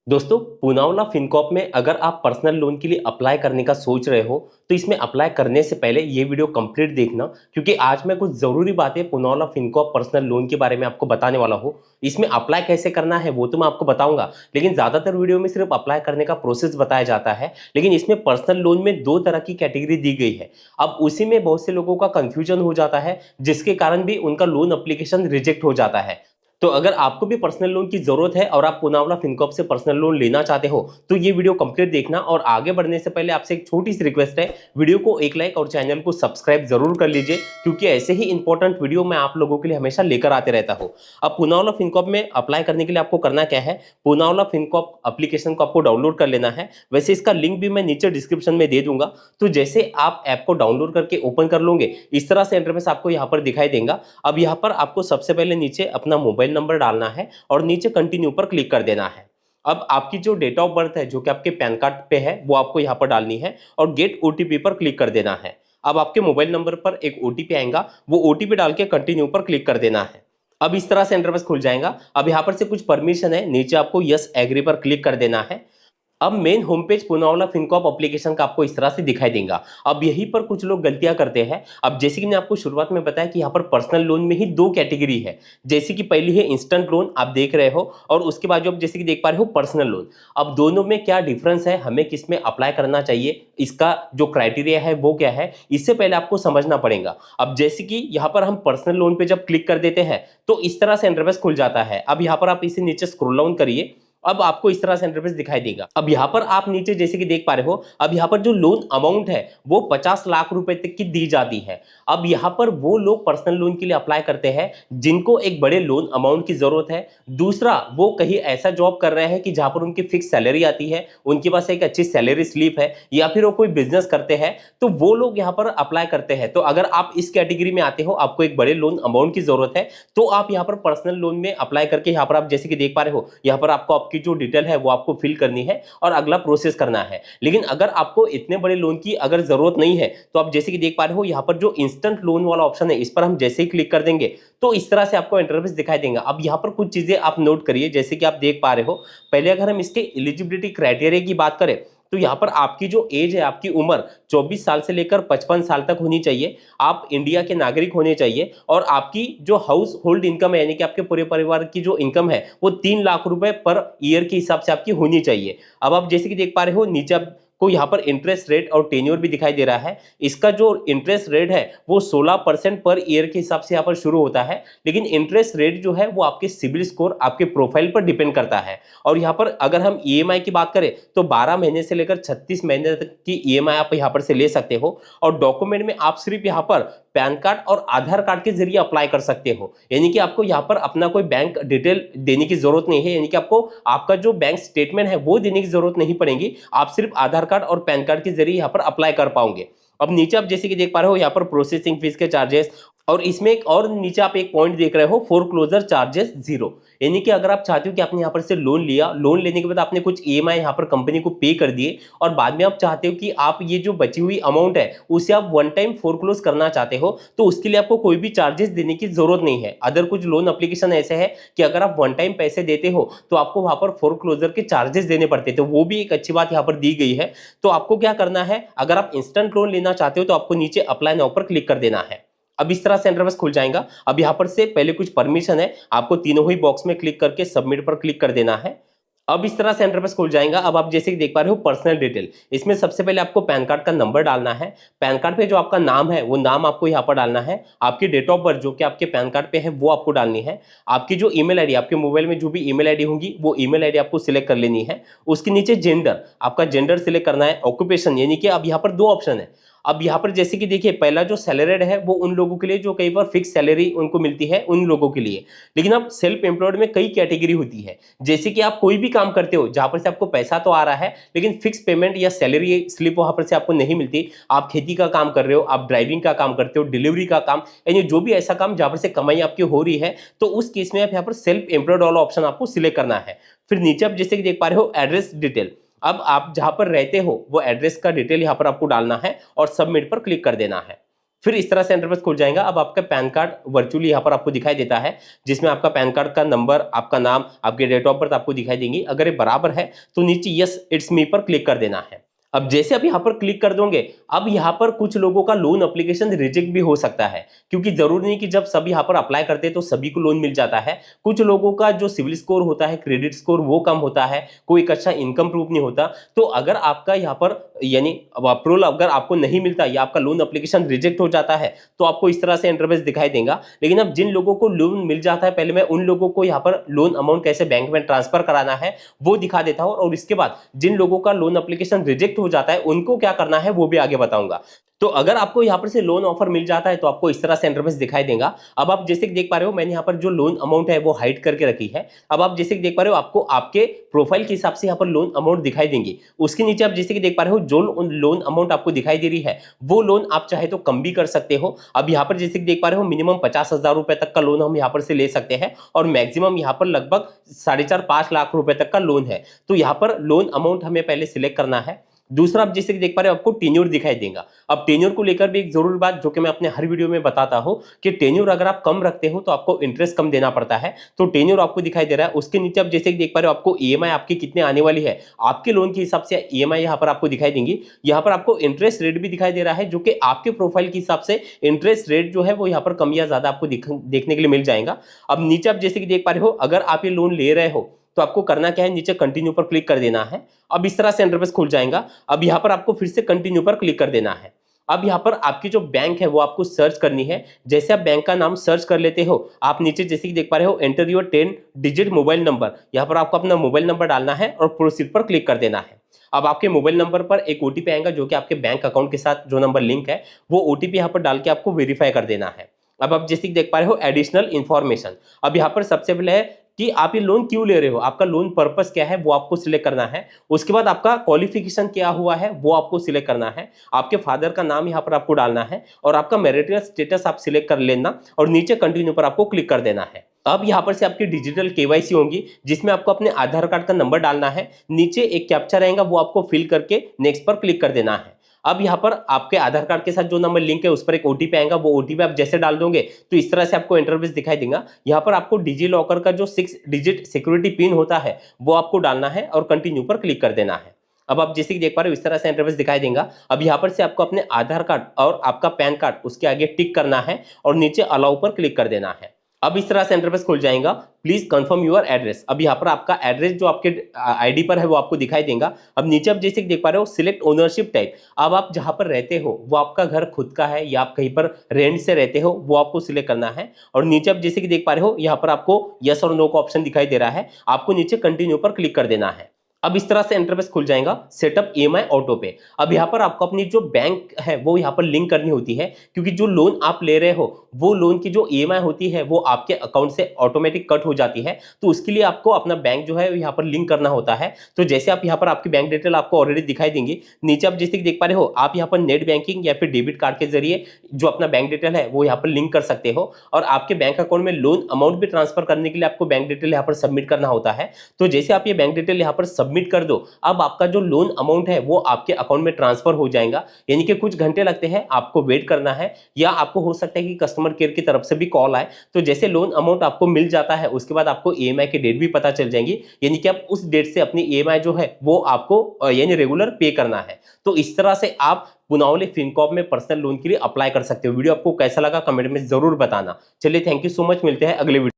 दोस्तों पूनावाला फिनकॉर्प में अगर आप पर्सनल लोन के लिए अप्लाई करने का सोच रहे हो तो इसमें अप्लाई करने से पहले ये वीडियो कंप्लीट देखना, क्योंकि आज मैं कुछ ज़रूरी बातें पूनावाला फिनकॉर्प पर्सनल लोन के बारे में आपको बताने वाला हूँ। इसमें अप्लाई कैसे करना है वो तो मैं आपको बताऊंगा, लेकिन ज़्यादातर वीडियो में सिर्फ अप्लाई करने का प्रोसेस बताया जाता है। लेकिन इसमें पर्सनल लोन में दो तरह की कैटेगरी दी गई है। अब उसी में बहुत से लोगों का कन्फ्यूजन हो जाता है, जिसके कारण भी उनका लोन अप्लीकेशन रिजेक्ट हो जाता है। तो अगर आपको भी पर्सनल लोन की जरूरत है और आप पूनावाला फिनकॉर्प से पर्सनल लोन लेना चाहते हो तो ये वीडियो कंप्लीट देखना। और आगे बढ़ने से पहले आपसे एक छोटी सी रिक्वेस्ट है, वीडियो को एक लाइक और चैनल को सब्सक्राइब जरूर कर लीजिए, क्योंकि ऐसे ही इंपॉर्टेंट वीडियो मैं आप लोगों के लिए हमेशा लेकर आते रहता हूँ। अब पूनावाला फिनकॉर्प में अप्लाई करने के लिए आपको करना क्या है, पूनावाला फिनकॉर्प एप्लीकेशन को आपको डाउनलोड कर लेना है। वैसे इसका लिंक भी मैं नीचे डिस्क्रिप्शन में दे दूंगा। तो जैसे आप ऐप को डाउनलोड करके ओपन कर लोगे, इस तरह से इंटरफेस आपको यहाँ पर दिखाई देगा। अब यहाँ पर आपको सबसे पहले नीचे अपना मोबाइल नंबर डालना है और नीचे कंटिन्यू पर क्लिक कर देना है। अब आपकी जो डेट ऑफ बर्थ है जो कि आपके पैन कार्ड पे है वो आपको यहाँ पर डालनी है और गेट ओटीपी पर क्लिक कर देना है। अब आपके मोबाइल नंबर पर एक ओटीपी आएगा, वो ओटीपी डाल के कंटिन्यू पर क्लिक कर देना है। अब इस तरह से इंटरफेस खुल जाएगा। अब यहाँ पर से कुछ परमिशन है, नीचे आपको यस एग्री पर क्लिक कर देना है। अब main home page Poonawalla Fincorp application का आपको इस तरह से दिखाई देगा। अब यहीं पर कुछ लोग गलतियां करते हैं। अब जैसे कि मैंने आपको शुरुआत में बताया कि यहाँ पर पर्सनल लोन में ही दो कैटेगरी है। जैसे कि पहली है इंस्टेंट लोन आप देख रहे हो, और उसके बाद जो आप जैसे कि देख पा रहे हो पर्सनल लोन। अब दोनों में क्या डिफरेंस है, हमें किस में अप्लाई करना चाहिए, इसका जो क्राइटेरिया है वो क्या है, इससे पहले आपको समझना पड़ेगा। अब जैसे कि यहाँ पर हम पर्सनल लोन पे जब क्लिक कर देते हैं तो इस तरह से इंटरफेस खुल जाता है। अब यहाँ पर आप इसे नीचे स्क्रॉल डाउन करिए, अब आपको इस तरह से इंटरफेस दिखाई देगा। अब यहाँ पर आप नीचे जैसे कि देख पा रहे हो, अब यहाँ पर जो लोन अमाउंट है वो 50 लाख रुपए तक की दी जाती है। अब यहाँ पर वो लोग पर्सनल लोन के लिए अप्लाई करते हैं जिनको एक बड़े लोन अमाउंट की जरूरत है। दूसरा, वो कहीं ऐसा जॉब कर रहे हैं कि जहां पर उनकी फिक्स सैलरी आती है, उनके पास एक अच्छी सैलरी स्लिप है, या फिर वो कोई बिजनेस करते हैं, तो वो लोग यहाँ पर अप्लाई करते हैं। तो अगर आप इस कैटेगरी में आते हो, आपको एक बड़े लोन अमाउंट की जरूरत है, तो आप यहाँ पर पर्सनल लोन में अप्लाई करके यहाँ पर आप जैसे कि देख पा रहे हो, यहाँ पर आपको आपकी जो डिटेल है वो आपको फिल करनी है और अगला प्रोसेस करना है। लेकिन अगर आपको इतने बड़े लोन की अगर जरूरत नहीं है तो आप जैसे कि देख पा रहे हो, यहाँ पर जो इंस्टेंट लोन वाला ऑप्शन है इस पर हम जैसे ही क्लिक कर देंगे तो इस तरह से आपको इंटरफेस दिखाई देगा। अब यहाँ पर कुछ चीजें आप नोट करिए, जैसे कि आप देख पा रहे हो, पहले अगर हम इसके एलिजिबिलिटी क्राइटेरिया की बात करें तो यहाँ पर आपकी जो एज है, आपकी उम्र 24 साल से लेकर 55 साल तक होनी चाहिए। आप इंडिया के नागरिक होने चाहिए और आपकी जो हाउस होल्ड इनकम है, यानी कि आपके पूरे परिवार की जो इनकम है वो 3 लाख रुपए पर ईयर के हिसाब से आपकी होनी चाहिए। अब आप जैसे कि देख पा रहे हो, नीचे आपको यहाँ पर इंटरेस्ट रेट और टेन्योर भी दिखाई दे रहा है। इसका जो इंटरेस्ट रेट है वो 16% पर ईयर के हिसाब से यहाँ पर शुरू होता है, लेकिन इंटरेस्ट रेट जो है वो आपके सिबिल स्कोर, आपके प्रोफाइल पर डिपेंड करता है। और यहाँ पर अगर हम ईएमआई की बात करें तो 12 महीने से लेकर 36 महीने तक की ईएमआई आप यहाँ पर से ले सकते हो। और डॉक्यूमेंट में आप सिर्फ यहाँ पर पैन कार्ड और आधार कार्ड के जरिए अप्लाई कर सकते हो, यानी कि आपको यहाँ पर अपना कोई बैंक डिटेल देने की जरूरत नहीं है, यानी कि आपको आपका जो बैंक स्टेटमेंट है वो देने की जरूरत नहीं पड़ेगी। आप सिर्फ आधार कार्ड और पैन कार्ड के जरिए यहाँ पर अप्लाई कर पाओगे। अब नीचे आप जैसे कि देख पा रहे हो, यहाँ पर प्रोसेसिंग फीस के चार्जेस, और इसमें एक और नीचे आप एक पॉइंट देख रहे हो, फोरक्लोजर चार्जेस जीरो। यानी कि अगर आप चाहते हो कि आपने यहाँ पर से लोन लिया, लोन लेने के बाद आपने कुछ ईएमआई यहाँ पर कंपनी को पे कर दिए और बाद में आप चाहते हो कि आप ये जो बची हुई अमाउंट है उसे आप वन टाइम फोरक्लोज करना चाहते हो, तो उसके लिए आपको कोई भी चार्जेस देने की जरूरत नहीं है। अदर कुछ लोन एप्लीकेशन ऐसे है कि अगर आप वन टाइम पैसे देते हो तो आपको वहां पर फोरक्लोजर के चार्जेस देने पड़ते थे, तो वो भी एक अच्छी बात यहाँ पर दी गई है। तो आपको क्या करना है, अगर आप इंस्टेंट लोन लेना चाहते हो तो आपको नीचे अप्लाई नाउ पर क्लिक कर देना है। अब इस तरह से इंटरफेस खुल जाएगा। अब यहाँ पर से पहले कुछ परमिशन है, आपको तीनों ही बॉक्स में क्लिक करके सबमिट पर क्लिक कर देना है। अब इस तरह से इंटरफेस खुल जाएगा। अब आप जैसे कि देख पा रहे हो, पर्सनल डिटेल, इसमें सबसे पहले आपको पैन कार्ड का नंबर डालना है। पैन कार्ड पे जो आपका नाम है वो नाम आपको यहाँ पर डालना है। आपकी डेट ऑफ बर्थ जो कि आपके पैन कार्ड पे है वो आपको डालनी है। आपकी जो ईमेल आईडी, आपके मोबाइल में जो भी ईमेल आईडी होगी वो ईमेल आईडी आपको सिलेक्ट कर लेनी है। उसके नीचे जेंडर, आपका जेंडर सिलेक्ट करना है। ऑक्यूपेशन, यानी कि अब यहाँ पर दो ऑप्शन है। अब यहाँ पर जैसे कि देखिए, पहला जो सैलरीड है वो उन लोगों के लिए जो कई बार फिक्स सैलरी उनको मिलती है, उन लोगों के लिए। लेकिन अब सेल्फ एम्प्लॉयड में कई कैटेगरी होती है, जैसे कि आप कोई भी काम करते हो जहां पर से आपको पैसा तो आ रहा है लेकिन फिक्स पेमेंट या सैलरी स्लिप वहां पर से आपको नहीं मिलती। आप खेती का काम कर रहे हो, आप ड्राइविंग का काम करते हो, डिलीवरी का काम, यानी जो भी ऐसा काम जहां पर से कमाई आपकी हो रही है, तो उस केस में आप यहाँ पर सेल्फ एम्प्लॉयड वाला ऑप्शन आपको सिलेक्ट करना है। फिर नीचे आप जैसे कि देख पा रहे हो, एड्रेस डिटेल, अब आप जहां पर रहते हो वो एड्रेस का डिटेल यहां पर आपको डालना है और सबमिट पर क्लिक कर देना है। फिर इस तरह से इंटरफेस खुल जाएगा। अब आपका पैन कार्ड वर्चुअली यहाँ पर आपको दिखाई देता है, जिसमें आपका पैन कार्ड का नंबर, आपका नाम, आपके डेट ऑफ बर्थ आपको दिखाई देंगी। अगर ये बराबर है तो नीचे यस इट्स मी पर क्लिक कर देना है। अब जैसे आप यहाँ पर क्लिक कर दोगे, अब यहाँ पर कुछ लोगों का लोन एप्लीकेशन रिजेक्ट भी हो सकता है, क्योंकि जरूरी नहीं कि जब सभी यहाँ पर अप्लाई करते हैं तो सभी को लोन मिल जाता है। कुछ लोगों का जो सिविल स्कोर होता है, क्रेडिट स्कोर, वो कम होता है, कोई एक अच्छा इनकम प्रूफ नहीं होता। तो अगर आपका यहाँ पर यानी अप्रूवल अगर आपको नहीं मिलता या आपका लोन एप्लीकेशन रिजेक्ट हो जाता है तो आपको इस तरह से इंटरफेस दिखाई देगा। लेकिन अब जिन लोगों को लोन मिल जाता है, पहले मैं उन लोगों को यहाँ पर लोन अमाउंट कैसे बैंक में ट्रांसफर कराना है वो दिखा देता हूँ, और इसके बाद जिन लोगों का लोन एप्लीकेशन रिजेक्ट हो जाता है उनको क्या करना है वो भी आगे बताऊंगा। तो अगर आपको यहाँ पर से लोन ऑफर मिल जाता है तो आपको इस तरह से इंटरफेस दिखाई देगा। अब आप जैसे कि देख पा रहे हो, मैंने यहाँ पर जो लोन अमाउंट है वो हाइड करके रखी है। अब आप जैसे कि देख पा रहे हो, आपको आपके प्रोफाइल के हिसाब से यहाँ पर लोन अमाउंट दिखाई देंगी। उसके नीचे आप जैसे कि देख पा रहे हो, जो लोन अमाउंट आपको दिखाई दे रही है वो लोन आप चाहे तो कम भी कर सकते हो। अब यहाँ पर जैसे कि देख पा रहे हो, मिनिमम 50,000 रुपए तक का लोन हम यहाँ पर से ले सकते हैं, और मैक्सिमम यहाँ पर लगभग 4.5-5 लाख रुपए तक का लोन है। तो यहाँ पर लोन अमाउंट हमें पहले सिलेक्ट करना है। दूसरा, आप जैसे कि देख पा रहे हो, आपको टेन्योर दिखाई देगा। अब टेन्योर को लेकर भी एक जरूरी बात जो कि मैं अपने हर वीडियो में बताता हूं कि टेन्योर अगर आप कम रखते हो तो आपको इंटरेस्ट कम देना पड़ता है। तो टेन्योर आपको दिखाई दे रहा है। उसके नीचे आप जैसे कि देख पा रहे हो, आपको ईएमआई आपकी कितने आने वाली है, आपके लोन के हिसाब से ईएमआई यहाँ पर आपको दिखाई देंगी। यहाँ पर आपको इंटरेस्ट रेट भी दिखाई दे रहा है, जो कि आपके प्रोफाइल के हिसाब से इंटरेस्ट रेट जो है वो यहाँ पर कम या ज्यादा आपको देखने के लिए मिल जाएगा। अब नीचे आप जैसे कि देख पा रहे हो, अगर आप ये लोन ले रहे हो तो आपको करना क्या है, नीचे कंटिन्यू पर क्लिक कर देना है। अब इस तरह से इंटरफेस खुल जाएगा। अब यहाँ पर आपको फिर से कंटिन्यू पर क्लिक कर देना है। अब यहाँ पर आपकी जो बैंक है वो आपको सर्च करनी है। जैसे आप बैंक का नाम सर्च कर लेते हो, आप नीचे जैसे कि देख पा रहे हो, enter your 10 digit mobile number, यहाँ पर आपको अपना मोबाइल नंबर डालना है और प्रोसीड पर क्लिक कर देना है। अब आपके मोबाइल नंबर पर एक ओटीपी आएगा, जो कि आपके बैंक अकाउंट के साथ जो नंबर लिंक है वो ओटीपी यहाँ पर डाल के आपको वेरीफाई कर देना है। अब आप जैसे कि देख पा रहे हो, एडिशनल इंफॉर्मेशन, अब यहाँ पर सबसे पहले है कि आप ये लोन क्यों ले रहे हो, आपका लोन पर्पस क्या है वो आपको सिलेक्ट करना है। उसके बाद आपका क्वालिफिकेशन क्या हुआ है वो आपको सिलेक्ट करना है। आपके फादर का नाम यहाँ पर आपको डालना है, और आपका मैरिटल स्टेटस आप सिलेक्ट कर लेना, और नीचे कंटिन्यू पर आपको क्लिक कर देना है। अब यहाँ पर से आपकी डिजिटल केवाईसी होगी, जिसमें आपको अपने आधार कार्ड का नंबर डालना है। नीचे एक कैप्चा रहेगा, वो आपको फिल करके नेक्स्ट पर क्लिक कर देना है। अब यहाँ पर आपके आधार कार्ड के साथ जो नंबर लिंक है उस पर एक ओटीपी आएगा, वो ओटीपी आप जैसे डाल दोगे तो इस तरह से आपको इंटरफेस दिखाई देगा। यहाँ पर आपको डिजी लॉकर का जो 6 डिजिट सिक्योरिटी पिन होता है वो आपको डालना है और कंटिन्यू पर क्लिक कर देना है। अब आप जैसे कि देख पा रहे हो, इस तरह से इंटरफेस दिखाई देगा। अब यहाँ पर से आपको अपने आधार कार्ड और आपका पैन कार्ड उसके आगे टिक करना है और नीचे अलाउ पर क्लिक कर देना है। अब इस तरह से इंटरफेस खुल जाएगा। प्लीज कंफर्म योर एड्रेस, अब यहाँ पर आपका एड्रेस जो आपके आईडी पर है वो आपको दिखाई देगा। अब नीचे आप जैसे देख पा रहे हो, सिलेक्ट ओनरशिप टाइप, अब आप जहां पर रहते हो वो आपका घर खुद का है या आप कहीं पर रेंट से रहते हो वो आपको सिलेक्ट करना है। और नीचे आप जैसे कि देख पा रहे हो, यहाँ पर आपको यस और नो का ऑप्शन दिखाई दे रहा है, आपको नीचे कंटिन्यू पर क्लिक कर देना है। अब इस तरह से इंटरफेस खुल जाएगा। सेटअप ईएमआई ऑटो पे, अब यहाँ पर आपको अपनी जो बैंक है वो यहाँ पर लिंक करनी होती है, क्योंकि जो लोन आप ले रहे हो वो लोन की जो ईएमआई होती है वो आपके अकाउंट से ऑटोमेटिक कट हो जाती है। तो उसके लिए आपको अपना बैंक जो है यहाँ पर लिंक करना होता है। तो जैसे आप यहाँ पर आपकी बैंक डिटेल आपको ऑलरेडी दिखाई देंगी। नीचे आप जैसे देख पा रहे हो, आप यहाँ पर नेट बैंकिंग या फिर डेबिट कार्ड के जरिए जो अपना बैंक डिटेल है वो यहाँ पर लिंक कर सकते हो, और आपके बैंक अकाउंट में लोन अमाउंट भी ट्रांसफर करने के लिए आपको बैंक डिटेल यहाँ पर सबमिट करना होता है। तो जैसे आप ये बैंक डिटेल यहाँ पर सबमिट कर दो, अब आपका जो लोन अमाउंट है वो आपके अकाउंट में ट्रांसफर हो जाएगा। यानी कि कुछ घंटे लगते हैं, आपको वेट करना है, या आपको हो सकता है कि कस्टमर केयर की तरफ से भी कॉल आए। तो जैसे लोन अमाउंट आपको मिल जाता है उसके बाद आपको ईएमआई की डेट भी पता चल जाएगी, यानी कि आप उस डेट से अपनी ईएमआई जो है वो आपको यानी रेगुलर पे करना है। तो इस तरह से आप पुनावली फिनकॉर्प में पर्सनल लोन के लिए अप्लाई कर सकते हो। वीडियो आपको कैसा लगा कमेंट में जरूर बताना। चलिए, थैंक यू सो मच, मिलते हैं अगले वीडियो।